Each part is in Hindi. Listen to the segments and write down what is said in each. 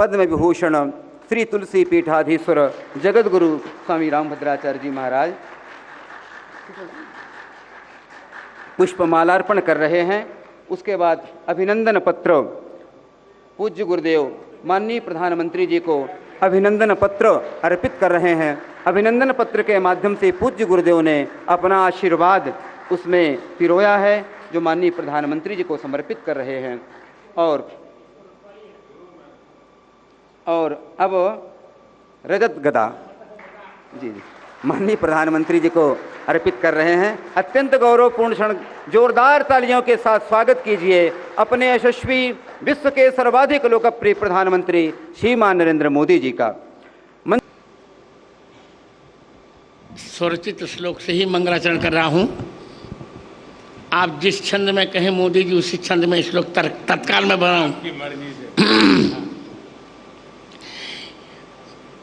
पद्म विभूषण श्री तुलसी पीठाधीश्वर जगतगुरु स्वामी रामभद्राचार्य जी महाराज पुष्पमालार्पण कर रहे हैं। उसके बाद अभिनंदन पत्र पूज्य गुरुदेव माननीय प्रधानमंत्री जी को अभिनंदन पत्र अर्पित कर रहे हैं। अभिनंदन पत्र के माध्यम से पूज्य गुरुदेव ने अपना आशीर्वाद उसमें पिरोया है जो माननीय प्रधानमंत्री जी को समर्पित कर रहे हैं। और अब रजत गदा जी माननीय प्रधानमंत्री जी को अर्पित कर रहे हैं। अत्यंत गौरवपूर्ण क्षण, जोरदार तालियों के साथ स्वागत कीजिए अपने यशस्वी विश्व के सर्वाधिक लोकप्रिय प्रधानमंत्री श्रीमान नरेंद्र मोदी जी का। स्वरचित श्लोक से ही मंगलाचरण कर रहा हूं। आप जिस छंद में कहें मोदी जी उसी छंद में श्लोक तत्काल में बनाऊं।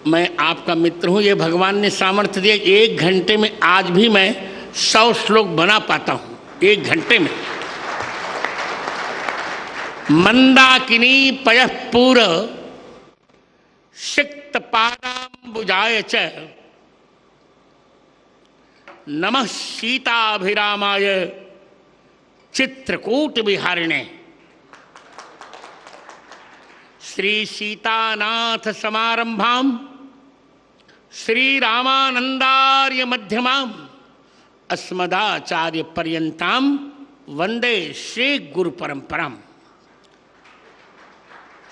मैं आपका मित्र हूं, ये भगवान ने सामर्थ्य दिया। 1 घंटे में आज भी मैं 100 श्लोक बना पाता हूं, 1 घंटे में। मंदाकिनी पयः पूर सिक्त पादाम्बुजाय च नमः सीताभिरामाय चित्रकूट विहारिणे। श्री सीतानाथ समारंभाम श्री रामानंदार्य मध्यमाम अस्मदाचार्य पर्यंताम वंदे श्री गुरु परंपराम।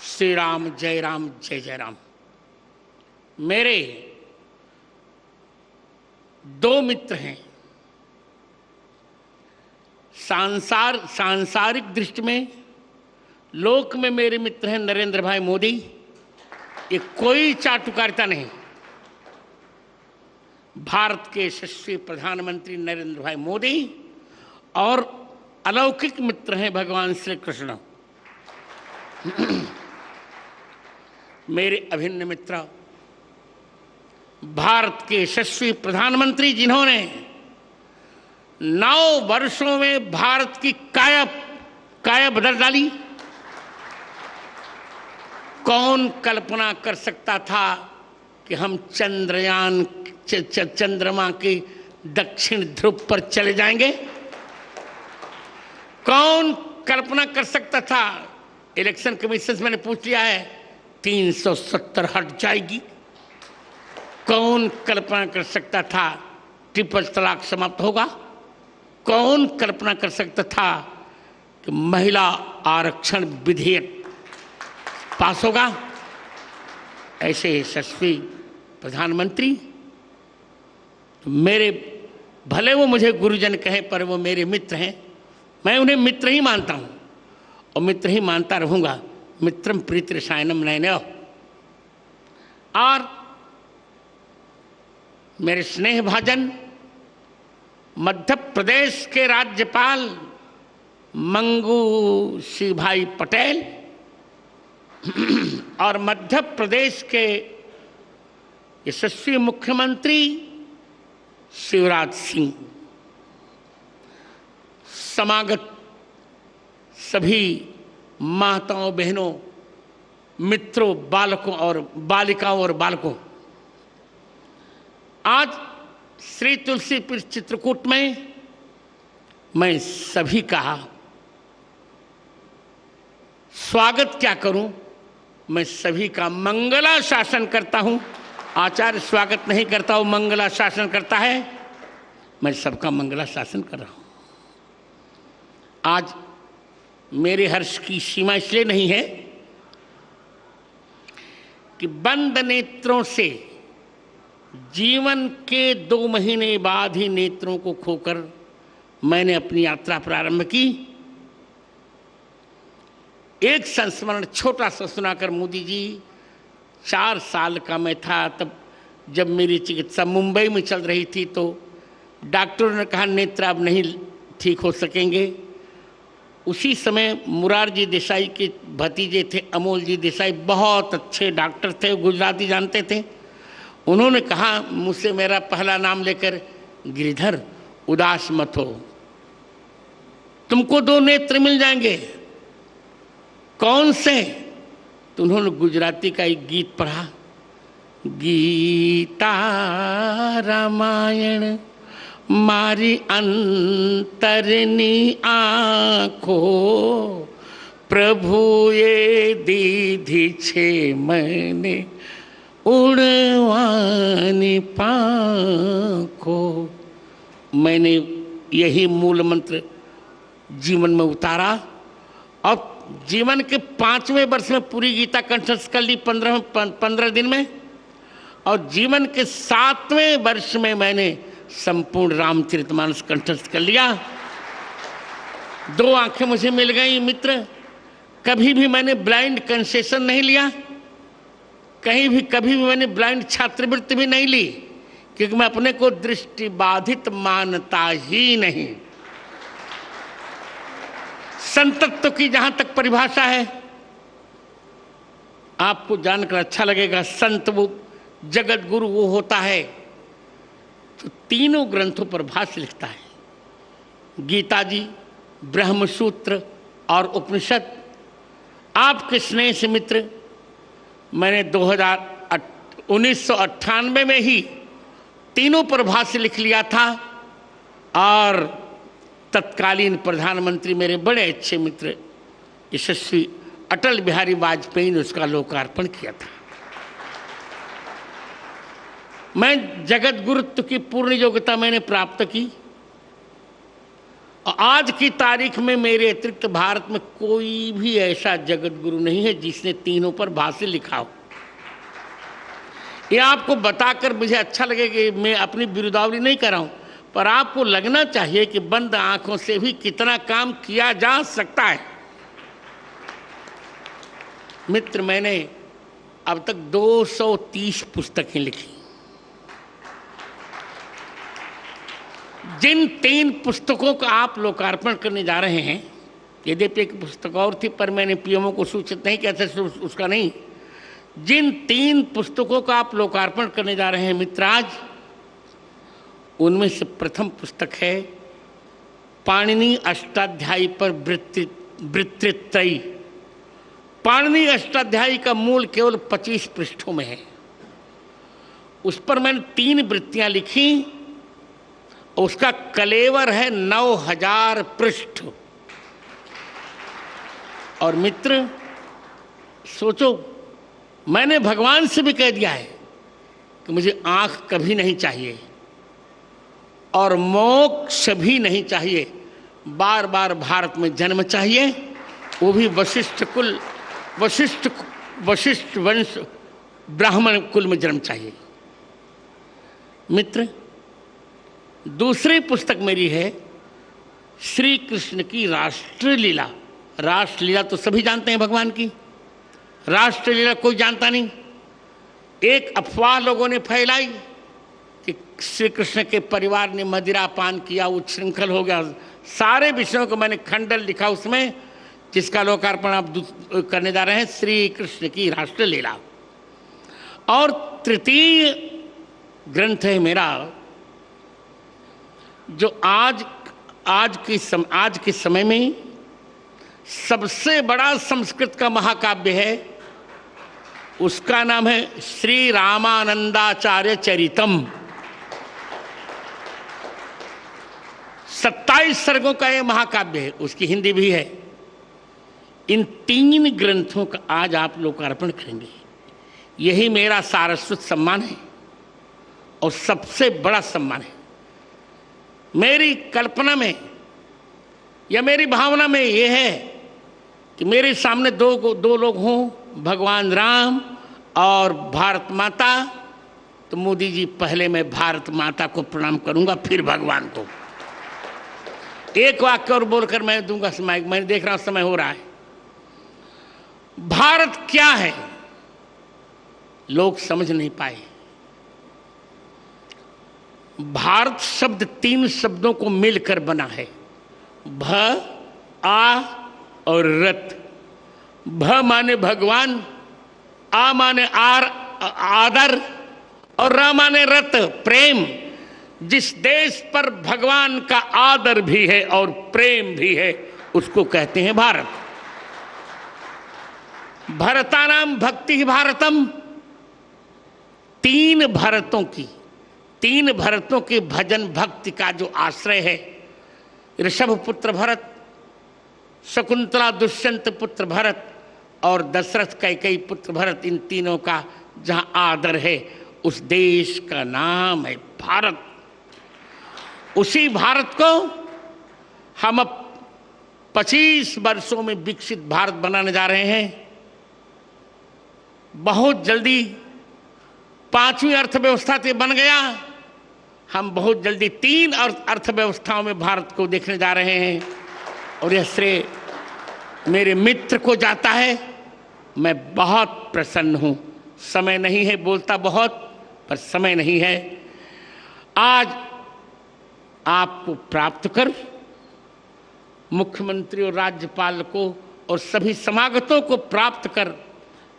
श्री राम जय राम। मेरे 2 मित्र हैं। सांसारिक दृष्टि में लोक में मेरे मित्र हैं नरेंद्र भाई मोदी। ये कोई चाटुकारिता नहीं। भारत के यशस्वी प्रधानमंत्री नरेंद्र भाई मोदी और अलौकिक मित्र हैं भगवान श्री कृष्ण। मेरे अभिन्न मित्र भारत के यशस्वी प्रधानमंत्री जिन्होंने 9 वर्षों में भारत की काया बदल डाली। कौन कल्पना कर सकता था कि हम चंद्रमा के दक्षिण ध्रुव पर चले जाएंगे? कौन कल्पना कर सकता था? इलेक्शन कमीशन से मैंने पूछ लिया है, 370 हट जाएगी। कौन कल्पना कर सकता था ट्रिपल तलाक समाप्त होगा? कौन कल्पना कर सकता था कि महिला आरक्षण विधेयक पास होगा? ऐसे यशस्वी प्रधानमंत्री मेरे, भले वो मुझे गुरुजन कहे पर वो मेरे मित्र हैं। मैं उन्हें मित्र ही मानता हूं और मित्र ही मानता रहूंगा। मित्रम प्रीति रसायनम नयनयो। और मेरे स्नेह भाजन मध्य प्रदेश के राज्यपाल मंगू सिंह भाई पटेल और मध्य प्रदेश के यशस्वी मुख्यमंत्री शिवराज सिंह, समागत सभी माताओं बहनों मित्रों बालकों और बालिकाओं और बालकों, आज श्री तुलसी चित्रकूट में मैं सभी का स्वागत क्या करूं, मैं सभी का मंगला शासन करता हूं। आचार्य स्वागत नहीं करता, वो मंगला शासन करता है। मैं सबका मंगला शासन कर रहा हूं। आज मेरे हर्ष की सीमा इसलिए नहीं है कि बंद नेत्रों से जीवन के 2 महीने बाद ही नेत्रों को खोकर मैंने अपनी यात्रा प्रारंभ की। एक संस्मरण छोटा सा सुनाकर मोदी जी, 4 साल का मैं था तब जब मेरी चिकित्सा मुंबई में चल रही थी, तो डॉक्टरों ने कहा नेत्र अब नहीं ठीक हो सकेंगे। उसी समय मुरारजी देसाई के भतीजे थे अमोल जी देसाई, बहुत अच्छे डॉक्टर थे, गुजराती जानते थे। उन्होंने कहा मुझसे मेरा पहला नाम लेकर, गिरिधर उदास मत हो, तुमको 2 नेत्र मिल जाएंगे। कौन से? तो उन्होंने गुजराती का एक गीत पढ़ा, गीता रामायण मारी अंतरनी आँखो, प्रभुए दीधी छे मैंने उड़वानी पाँखो। मैंने यही मूल मंत्र जीवन में उतारा और जीवन के 5वें वर्ष में पूरी गीता कंठस्थ कर ली 15 दिन में, और जीवन के 7वें वर्ष में मैंने संपूर्ण रामचरितमानस कंठस्थ कर लिया। 2 आंखें मुझे मिल गई मित्र। कभी भी मैंने ब्लाइंड कंसेशन नहीं लिया, कभी भी मैंने ब्लाइंड छात्रवृत्ति भी नहीं ली, क्योंकि मैं अपने को दृष्टि बाधित मानता ही नहीं। संतत्व की जहां तक परिभाषा है, आपको जानकर अच्छा लगेगा। संत वो जगत गुरु वो होता है तो तीनों ग्रंथों पर भाष्य लिखता है, गीता जी, ब्रह्मसूत्र और उपनिषद। आपके स्नेह से मित्र मैंने 1998 में ही तीनों पर भाष्य लिख लिया था, और तत्कालीन प्रधानमंत्री मेरे बड़े अच्छे मित्र यशस्वी अटल बिहारी वाजपेयी ने उसका लोकार्पण किया था। मैं जगत गुरुत्व की पूर्ण योग्यता मैंने प्राप्त की, और आज की तारीख में मेरे अतिरिक्त भारत में कोई भी ऐसा जगत गुरु नहीं है जिसने तीनों पर भाष्य लिखा हो। ये आपको बताकर मुझे अच्छा लगेगा कि मैं अपनी बिरुदावली नहीं कर रहा हूं, पर आपको लगना चाहिए कि बंद आंखों से भी कितना काम किया जा सकता है। मित्र, मैंने अब तक 230 पुस्तकें लिखी। जिन 3 पुस्तकों का आप लोकार्पण करने जा रहे हैं, यद्यपि एक पुस्तक और थी पर मैंने पीएमओ को सूचित नहीं किया था, उसका नहीं। जिन 3 पुस्तकों का आप लोकार्पण करने जा रहे हैं मित्राज, उनमें से प्रथम पुस्तक है पाणिनि अष्टाध्यायी पर वृत्तित्रयी। पाणिनि अष्टाध्यायी का मूल केवल 25 पृष्ठों में है। उस पर मैंने 3 वृत्तियां लिखी, उसका कलेवर है 9000 पृष्ठ। और मित्र सोचो, मैंने भगवान से भी कह दिया है कि मुझे आंख कभी नहीं चाहिए और मोक्ष भी नहीं चाहिए, बार बार भारत में जन्म चाहिए, वो भी वशिष्ठ वंश ब्राह्मण कुल में जन्म चाहिए। मित्र, दूसरी पुस्तक मेरी है श्री कृष्ण की राष्ट्रलीला। राष्ट्रलीला तो सभी जानते हैं भगवान की, राष्ट्रलीला कोई जानता नहीं। एक अफवाह लोगों ने फैलाई कि श्री कृष्ण के परिवार ने मदिरा पान किया, उच्छृंखल हो गया। सारे विषयों को मैंने खंडन लिखा उसमें, जिसका लोकार्पण आप करने जा रहे हैं, श्री कृष्ण की राष्ट्रलीला। और तृतीय ग्रंथ है मेरा, जो आज के समय में सबसे बड़ा संस्कृत का महाकाव्य है। उसका नाम है श्री रामानंदाचार्य चरितम। 27 सर्गों का यह महाकाव्य है, उसकी हिंदी भी है। इन 3 ग्रंथों का आज आप लोकार्पण करेंगे। यही मेरा सारस्वत सम्मान है और सबसे बड़ा सम्मान है। मेरी कल्पना में या मेरी भावना में यह है कि मेरे सामने दो लोग हों, भगवान राम और भारत माता। तो मोदी जी, पहले मैं भारत माता को प्रणाम करूंगा, फिर भगवान को। एक वाक्य और बोलकर मैं दूंगा समय। मैंने देख रहा हूं समय हो रहा है। भारत क्या है लोग समझ नहीं पाए। भारत शब्द 3 शब्दों को मिलकर बना है, भ, आ और रत। भ माने भगवान, आ माने आदर, और र माने रत, प्रेम। जिस देश पर भगवान का आदर भी है और प्रेम भी है, उसको कहते हैं भारत। भरतानाम भक्ति भारतम, तीन भरतों के भजन भक्ति का जो आश्रय है, ऋषभ पुत्र भरत, शकुंतला दुष्यंत पुत्र भरत और दशरथ कैकेयी पुत्र भरत, इन तीनों का जहां आदर है उस देश का नाम है भारत। उसी भारत को हम अब 25 वर्षों में विकसित भारत बनाने जा रहे हैं। बहुत जल्दी 5वीं अर्थव्यवस्था से बन गया, हम बहुत जल्दी 3 अर्थव्यवस्थाओं में भारत को देखने जा रहे हैं और यह श्रेय मेरे मित्र को जाता है। मैं बहुत प्रसन्न हूं। समय नहीं है, बोलता बहुत पर समय नहीं है। आज आपको प्राप्त कर, मुख्यमंत्री और राज्यपाल को और सभी समागतों को प्राप्त कर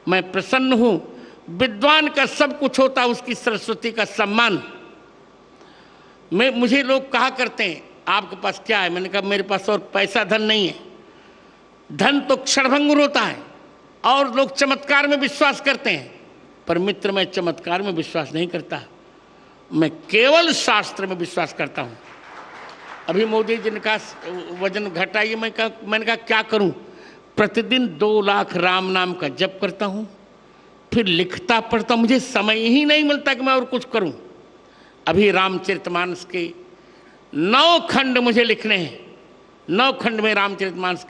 मैं प्रसन्न हूं। विद्वान का सब कुछ होता, उसकी सरस्वती का सम्मान। मुझे लोग कहा करते हैं आपके पास क्या है, मैंने कहा मेरे पास और पैसा धन नहीं है। धन तो क्षणभंगुर होता है और लोग चमत्कार में विश्वास करते हैं, पर मित्र मैं चमत्कार में विश्वास नहीं करता, मैं केवल शास्त्र में विश्वास करता हूं। अभी मोदी जी ने कहा वजन घटाइए, मैंने कहा क्या करूं? प्रतिदिन 2 लाख राम नाम का जप करता हूं, फिर लिखता पढ़ता, मुझे समय ही नहीं मिलता कि मैं और कुछ करूं। अभी रामचरितमानस के 9 खंड मुझे लिखने हैं, 9 खंड में रामचरितमानस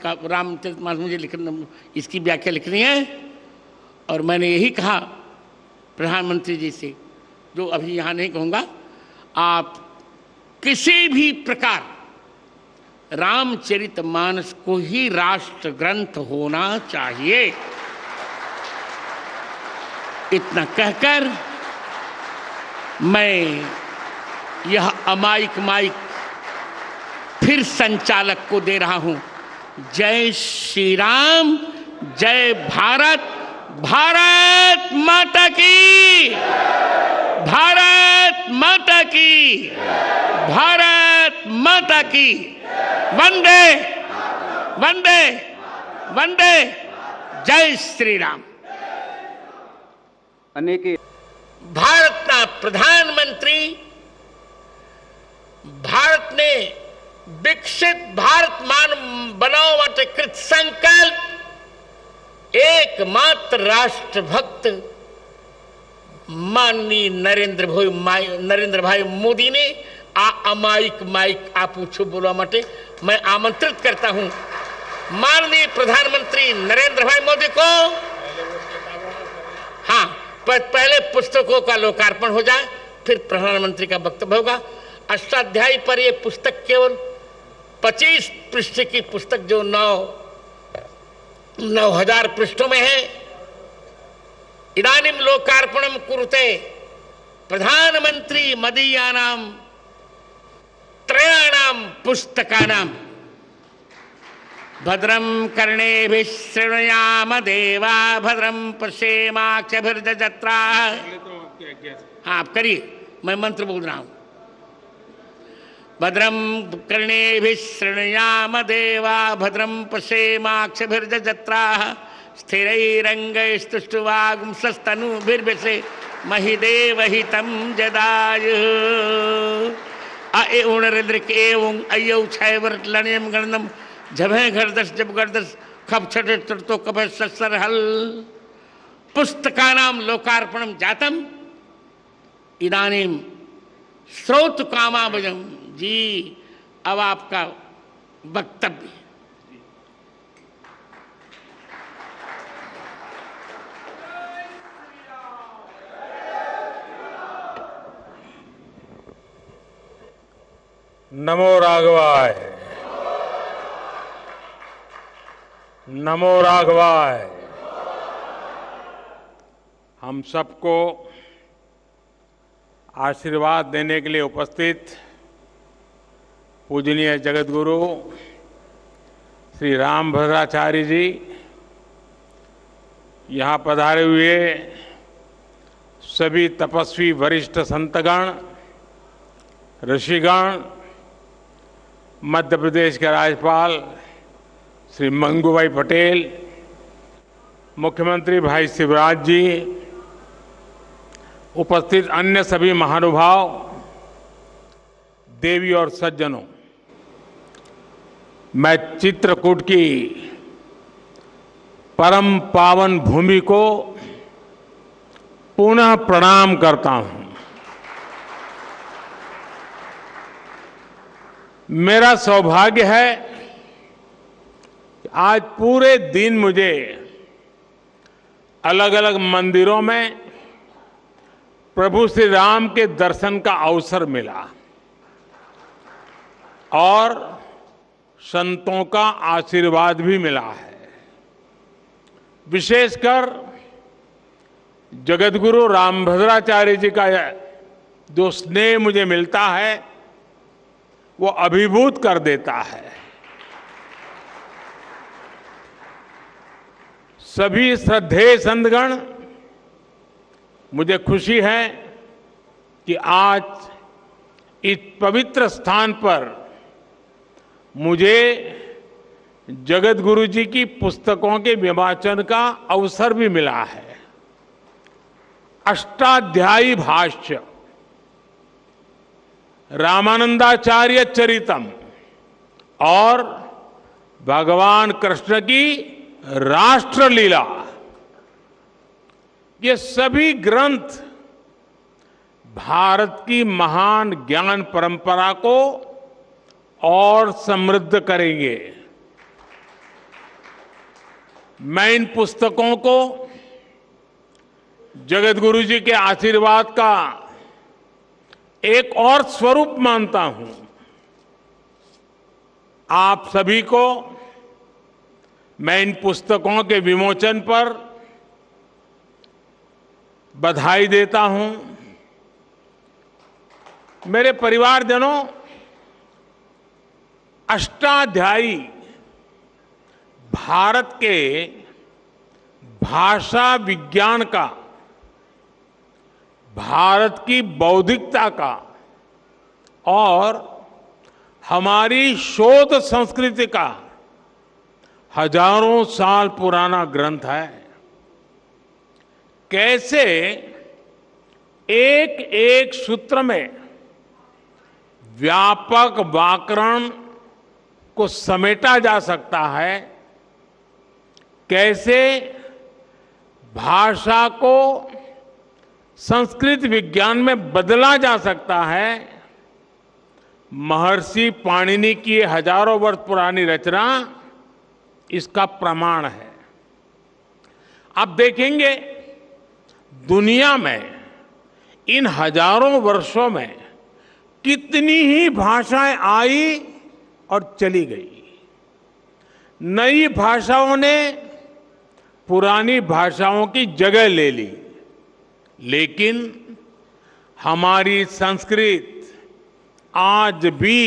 मुझे लिखना, इसकी व्याख्या लिखनी है। और मैंने यही कहा प्रधानमंत्री जी से, जो अभी यहाँ नहीं कहूँगा, आप किसी भी प्रकार रामचरितमानस को ही राष्ट्र ग्रंथ होना चाहिए। इतना कहकर मैं यह अमायिक माइक फिर संचालक को दे रहा हूं। जय श्री राम, जय भारत, भारत माता की, भारत माता की, भारत माता की। वंदे वंदे वंदे, जय श्री राम। अनेक भारतना प्रधानमंत्री भारत ने विकसित भारत बनाववा માટે कृत संकल्प एकमात्र राष्ट्रभक्त माननीय नरेंद्र भाई मोदी ने आ अमायिक माइक आप पूछो बोलवा માટે मैं आमंत्रित करता हूं माननीय प्रधानमंत्री नरेंद्र भाई मोदी को। हाँ, पहले पुस्तकों का लोकार्पण हो जाए, फिर प्रधानमंत्री का वक्तव्य होगा। अष्टाध्यायी पर यह पुस्तक केवल 25 पृष्ठ की पुस्तक जो 9,000 पृष्ठों में है। इदानीं लोकार्पणं कुरुते प्रधानमंत्री मदीयानां त्रयाणां पुस्तकानां। भद्रं कर्णेभिः शृणुयाम देवा, भद्रं पश्येमाक्षभिर्यजत्राः। हाँ, आप करिए, मैं मंत्र बोल रहा हूं। भद्रं कर्णेभिः शृणुयाम देवा, भद्रं पश्येमाक्षभिर्यजत्राः। स्थिरैरङ्गैस्तुष्टुवागुंसस्तनूभिर्व्यसे महिदेवहितं जदायुः। अ ऊणरिद्रिक एवं अयौ छैवर्लण्यं गणनम जभे घरदश जब गर्दश खप छठे तो कभे सत्सर हल। पुस्तकानां लोकार्पणं जातम इदानीं श्रोत कामाभजम। जी, अब आपका वक्तव्य। नमो राघवाय, नमो राघवाय। हम सबको आशीर्वाद देने के लिए उपस्थित पूजनीय जगतगुरु श्री रामभद्राचार्य जी, यहाँ पधारे हुए सभी तपस्वी वरिष्ठ संतगण, ऋषिगण, मध्य प्रदेश के राज्यपाल श्री मंगूभाई पटेल, मुख्यमंत्री भाई शिवराज जी, उपस्थित अन्य सभी महानुभाव, देवी और सज्जनों, मैं चित्रकूट की परम पावन भूमि को पुनः प्रणाम करता हूं। मेरा सौभाग्य है कि आज पूरे दिन मुझे अलग अलग मंदिरों में प्रभु श्री राम के दर्शन का अवसर मिला और संतों का आशीर्वाद भी मिला है। विशेषकर जगतगुरु रामभद्राचार्य जी का जो स्नेह मुझे मिलता है वो अभिभूत कर देता है। सभी श्रद्धेय संतगण, मुझे खुशी है कि आज इस पवित्र स्थान पर मुझे जगतगुरु जी की पुस्तकों के विवाचन का अवसर भी मिला है। अष्टाध्यायी भाष्य, रामानंदाचार्य चरितम और भगवान कृष्ण की राष्ट्रलीला, ये सभी ग्रंथ भारत की महान ज्ञान परंपरा को और समृद्ध करेंगे। मैं इन पुस्तकों को जगतगुरु जी के आशीर्वाद का एक और स्वरूप मानता हूं। आप सभी को मैं इन पुस्तकों के विमोचन पर बधाई देता हूं। मेरे परिवारजनों, अष्टाध्यायी भारत के भाषा विज्ञान का, भारत की बौद्धिकता का और हमारी शोध संस्कृति का हजारों साल पुराना ग्रंथ है। कैसे एक एक सूत्र में व्यापक व्याकरण को समेटा जा सकता है, कैसे भाषा को संस्कृत विज्ञान में बदला जा सकता है, महर्षि पाणिनि की हजारों वर्ष पुरानी रचना इसका प्रमाण है। आप देखेंगे दुनिया में इन हजारों वर्षों में कितनी ही भाषाएं आई और चली गई। नई भाषाओं ने पुरानी भाषाओं की जगह ले ली, लेकिन हमारी संस्कृत आज भी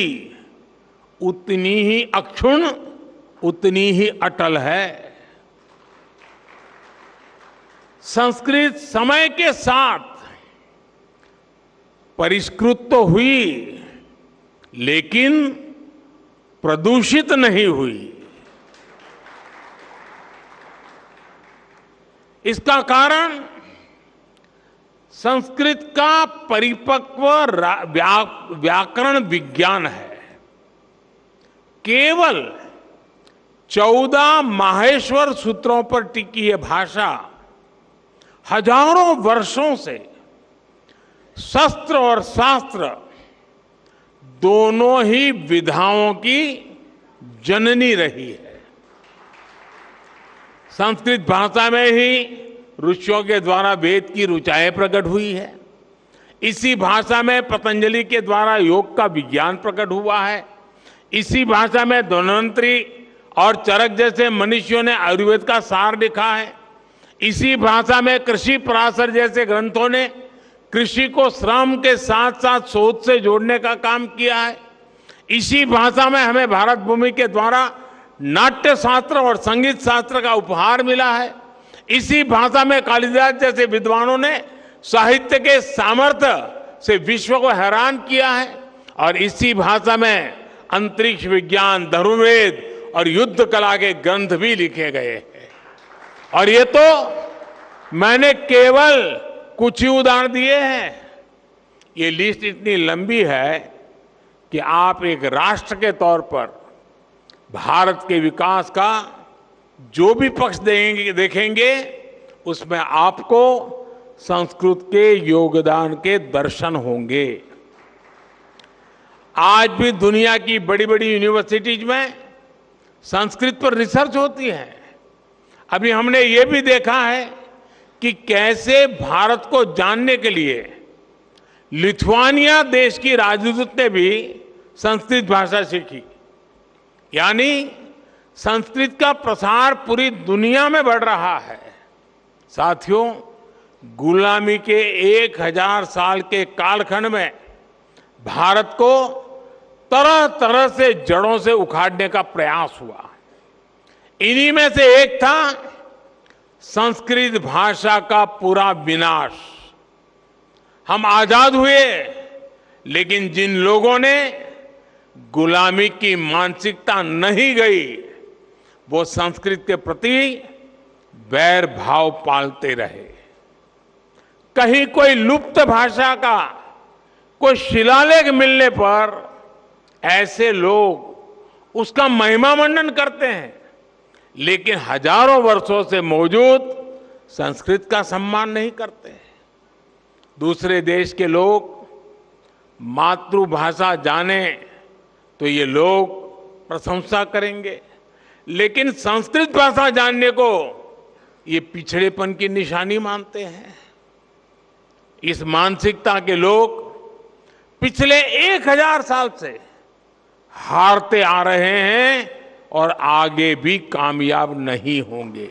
उतनी ही अक्षुण्ण, उतनी ही अटल है। संस्कृत समय के साथ परिष्कृत तो हुई, लेकिन प्रदूषित नहीं हुई। इसका कारण संस्कृत का परिपक्व व्याकरण विज्ञान है। केवल 14 माहेश्वर सूत्रों पर टिकी यह भाषा हजारों वर्षों से शस्त्र और शास्त्र दोनों ही विधाओं की जननी रही है। संस्कृत भाषा में ही ऋषियों के द्वारा वेद की ऋचाएं प्रकट हुई है। इसी भाषा में पतंजलि के द्वारा योग का विज्ञान प्रकट हुआ है। इसी भाषा में धन्वंतरी और चरक जैसे मनुष्यों ने आयुर्वेद का सार लिखा है। इसी भाषा में कृषि पराशर जैसे ग्रंथों ने कृषि को श्रम के साथ साथ शोध से जोड़ने का काम किया है। इसी भाषा में हमें भारत भूमि के द्वारा नाट्य शास्त्र और संगीत शास्त्र का उपहार मिला है। इसी भाषा में कालिदास जैसे विद्वानों ने साहित्य के सामर्थ्य से विश्व को हैरान किया है। और इसी भाषा में अंतरिक्ष विज्ञान, धनुर्वेद और युद्ध कला के ग्रंथ भी लिखे गए हैं। और ये तो मैंने केवल कुछ ही उदाहरण दिए हैं। ये लिस्ट इतनी लंबी है कि आप एक राष्ट्र के तौर पर भारत के विकास का जो भी पक्ष देखेंगे उसमें आपको संस्कृत के योगदान के दर्शन होंगे। आज भी दुनिया की बड़ी बड़ी यूनिवर्सिटीज में संस्कृत पर रिसर्च होती है। अभी हमने ये भी देखा है कि कैसे भारत को जानने के लिए लिथुआनिया देश की राजदूत ने भी संस्कृत भाषा सीखी। यानी संस्कृत का प्रसार पूरी दुनिया में बढ़ रहा है। साथियों, गुलामी के 1000 साल के कालखंड में भारत को तरह तरह से जड़ों से उखाड़ने का प्रयास हुआ। इन्हीं में से एक था संस्कृत भाषा का पूरा विनाश। हम आजाद हुए, लेकिन जिन लोगों ने गुलामी की मानसिकता नहीं गई, वो संस्कृत के प्रति वैर भाव पालते रहे। कहीं कोई लुप्त भाषा का कोई शिलालेख मिलने पर ऐसे लोग उसका महिमा मंडन करते हैं, लेकिन हजारों वर्षों से मौजूद संस्कृत का सम्मान नहीं करते। दूसरे देश के लोग मातृभाषा जाने तो ये लोग प्रशंसा करेंगे, लेकिन संस्कृत भाषा जानने को ये पिछड़ेपन की निशानी मानते हैं। इस मानसिकता के लोग पिछले 1000 साल से हारते आ रहे हैं और आगे भी कामयाब नहीं होंगे।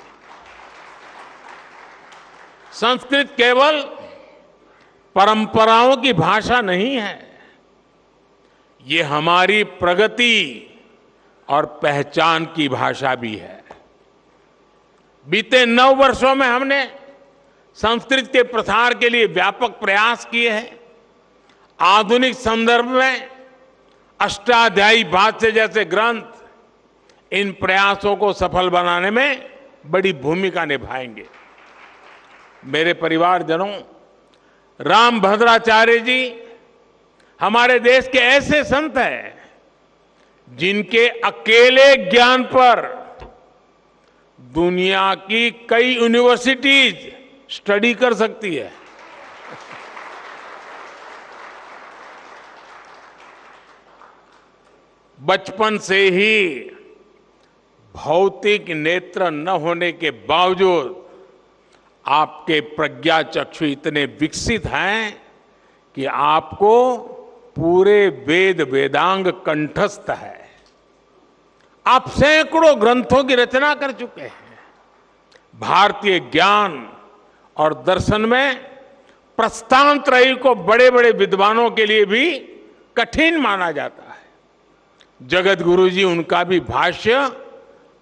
संस्कृत केवल परंपराओं की भाषा नहीं है, ये हमारी प्रगति और पहचान की भाषा भी है। बीते 9 वर्षों में हमने संस्कृत के प्रसार के लिए व्यापक प्रयास किए हैं। आधुनिक संदर्भ में अष्टाध्यायी भाष्य जैसे ग्रंथ इन प्रयासों को सफल बनाने में बड़ी भूमिका निभाएंगे। मेरे परिवारजनों, रामभद्राचार्य जी हमारे देश के ऐसे संत हैं जिनके अकेले ज्ञान पर दुनिया की कई यूनिवर्सिटीज स्टडी कर सकती है। बचपन से ही भौतिक नेत्र न होने के बावजूद आपके प्रज्ञा चक्षु इतने विकसित हैं कि आपको पूरे वेद वेदांग कंठस्थ है। आप सैकड़ों ग्रंथों की रचना कर चुके हैं। भारतीय ज्ञान और दर्शन में प्रस्थानत्रयी को बड़े बड़े विद्वानों के लिए भी कठिन माना जाता है। जगत गुरु जी उनका भी भाष्य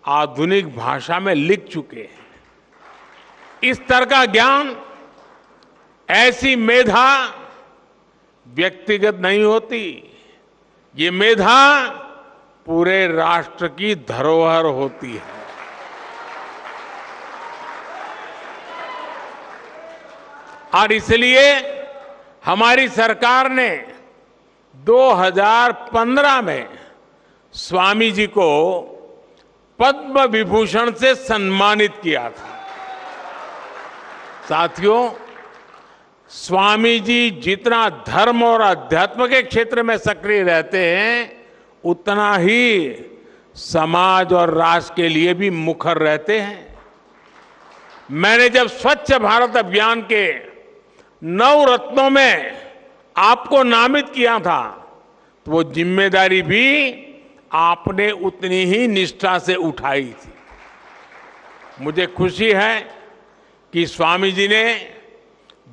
आधुनिक भाषा में लिख चुके हैं। इस तरह का ज्ञान, ऐसी मेधा व्यक्तिगत नहीं होती, ये मेधा पूरे राष्ट्र की धरोहर होती है। और इसलिए हमारी सरकार ने 2015 में स्वामी जी को पद्म विभूषण से सम्मानित किया था। साथियों, स्वामी जी जितना धर्म और अध्यात्म के क्षेत्र में सक्रिय रहते हैं, उतना ही समाज और राष्ट्र के लिए भी मुखर रहते हैं। मैंने जब स्वच्छ भारत अभियान के 9 रत्नों में आपको नामित किया था, तो वो जिम्मेदारी भी आपने उतनी ही निष्ठा से उठाई थी। मुझे खुशी है कि स्वामी जी ने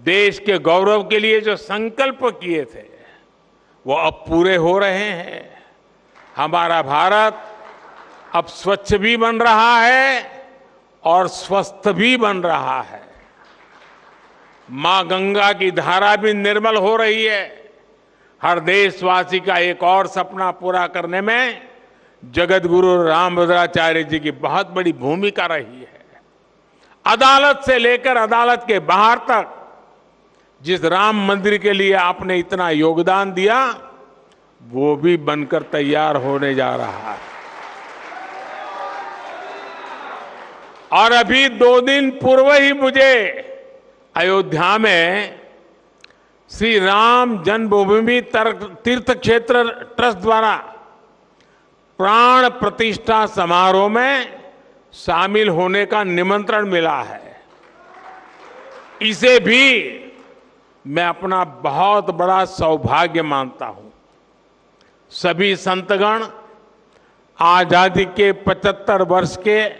देश के गौरव के लिए जो संकल्प किए थे वो अब पूरे हो रहे हैं। हमारा भारत अब स्वच्छ भी बन रहा है और स्वस्थ भी बन रहा है। मां गंगा की धारा भी निर्मल हो रही है। हर देशवासी का एक और सपना पूरा करने में जगत गुरु रामभद्राचार्य जी की बहुत बड़ी भूमिका रही है। अदालत से लेकर अदालत के बाहर तक जिस राम मंदिर के लिए आपने इतना योगदान दिया, वो भी बनकर तैयार होने जा रहा है। और अभी 2 दिन पूर्व ही मुझे अयोध्या में श्री राम जन्मभूमि तीर्थ क्षेत्र ट्रस्ट द्वारा प्राण प्रतिष्ठा समारोह में शामिल होने का निमंत्रण मिला है। इसे भी मैं अपना बहुत बड़ा सौभाग्य मानता हूं। सभी संतगण आजादी के 75 वर्ष से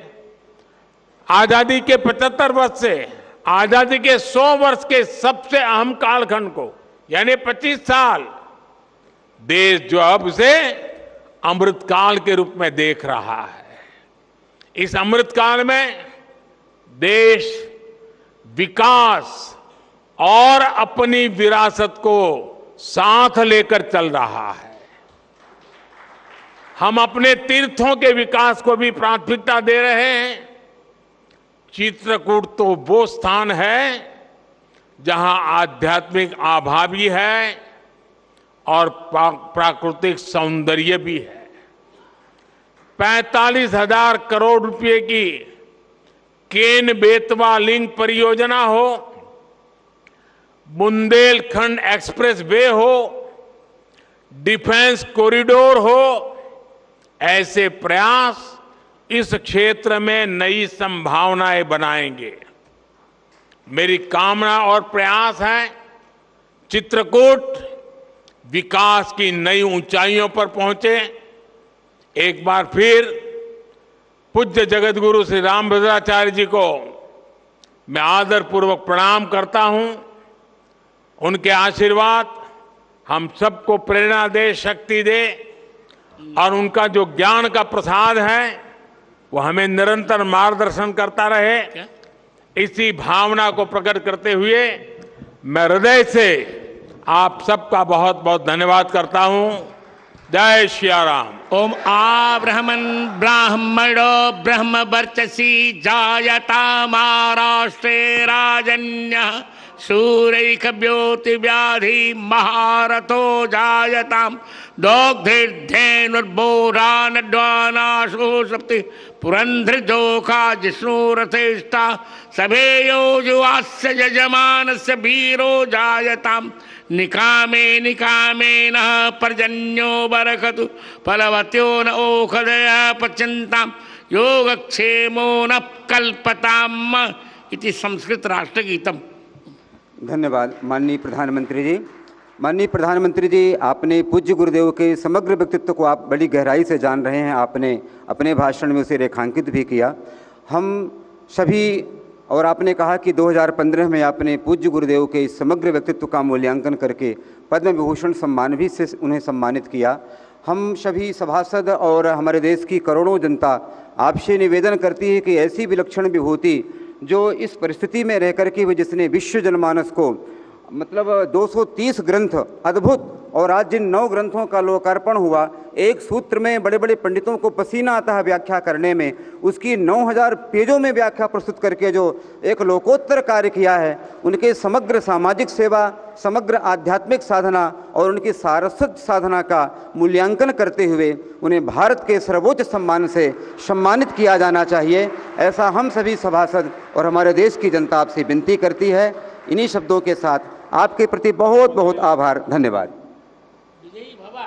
आजादी के 100 वर्ष के सबसे अहम कालखंड को, यानी 25 साल, देश जो अब उसे अमृतकाल के रूप में देख रहा है। इस अमृतकाल में देश विकास और अपनी विरासत को साथ लेकर चल रहा है। हम अपने तीर्थों के विकास को भी प्राथमिकता दे रहे हैं। चित्रकूट तो वो स्थान है जहां आध्यात्मिक आभा भी है और प्राकृतिक सौंदर्य भी है। 45,000 करोड़ रुपए की केन बेतवा लिंक परियोजना हो, बुंदेलखंड एक्सप्रेस वे हो, डिफेंस कॉरिडोर हो, ऐसे प्रयास इस क्षेत्र में नई संभावनाएं बनाएंगे। मेरी कामना और प्रयास है चित्रकूट विकास की नई ऊंचाइयों पर पहुंचे। एक बार फिर पूज्य जगतगुरु श्री रामभद्राचार्य जी को मैं आदरपूर्वक प्रणाम करता हूं। उनके आशीर्वाद हम सबको प्रेरणा दे, शक्ति दे, और उनका जो ज्ञान का प्रसाद है वो हमें निरंतर मार्गदर्शन करता रहे। इसी भावना को प्रकट करते हुए मैं हृदय से आप सबका बहुत बहुत धन्यवाद करता हूं। जय श्याराम। ओम आब्रह्मन् ब्राह्मणो ब्रह्म वर्चसी जायता महाराष्ट्रे राजन्यः सूरैकव्योति व्याधि महारथो जायताम दोग्धेर्धेनुर्बोधानड्वानाशो सप्ति पुरंध्रजोखा जिष्णुरथेष्टा सभेयो जुवास्य यजमानस्य वीरो जायताम निकामे निकामेन पर्जन्यो बरकतु फलवत्यो न ओखदया पच्यन्ताम योगक्षेमो न कल्पताम इति संस्कृत राष्ट्रगीतम। धन्यवाद माननीय प्रधानमंत्री जी। माननीय प्रधानमंत्री जी, आपने पूज्य गुरुदेव के समग्र व्यक्तित्व को आप बड़ी गहराई से जान रहे हैं। आपने अपने भाषण में उसे रेखांकित भी किया। हम सभी, और आपने कहा कि 2015 में आपने पूज्य गुरुदेव के इस समग्र व्यक्तित्व का मूल्यांकन करके पद्म विभूषण सम्मान भी से उन्हें सम्मानित किया। हम सभी सभासद और हमारे देश की करोड़ों जनता आपसे निवेदन करती है कि ऐसी विलक्षण विभूति जो इस परिस्थिति में रह करके भी जिसने विश्व जनमानस को मतलब 230 ग्रंथ अद्भुत, और आज जिन 9 ग्रंथों का लोकार्पण हुआ, एक सूत्र में बड़े बड़े पंडितों को पसीना आता है व्याख्या करने में, उसकी 9000 पेजों में व्याख्या प्रस्तुत करके जो एक लोकोत्तर कार्य किया है, उनके समग्र सामाजिक सेवा, समग्र आध्यात्मिक साधना और उनकी सारस्वत साधना का मूल्यांकन करते हुए उन्हें भारत के सर्वोच्च सम्मान से सम्मानित किया जाना चाहिए। ऐसा हम सभी सभासद और हमारे देश की जनता आपसे विनती करती है। इन्हीं शब्दों के साथ आपके प्रति बहुत बहुत आभार, धन्यवाद। विजयी भवा।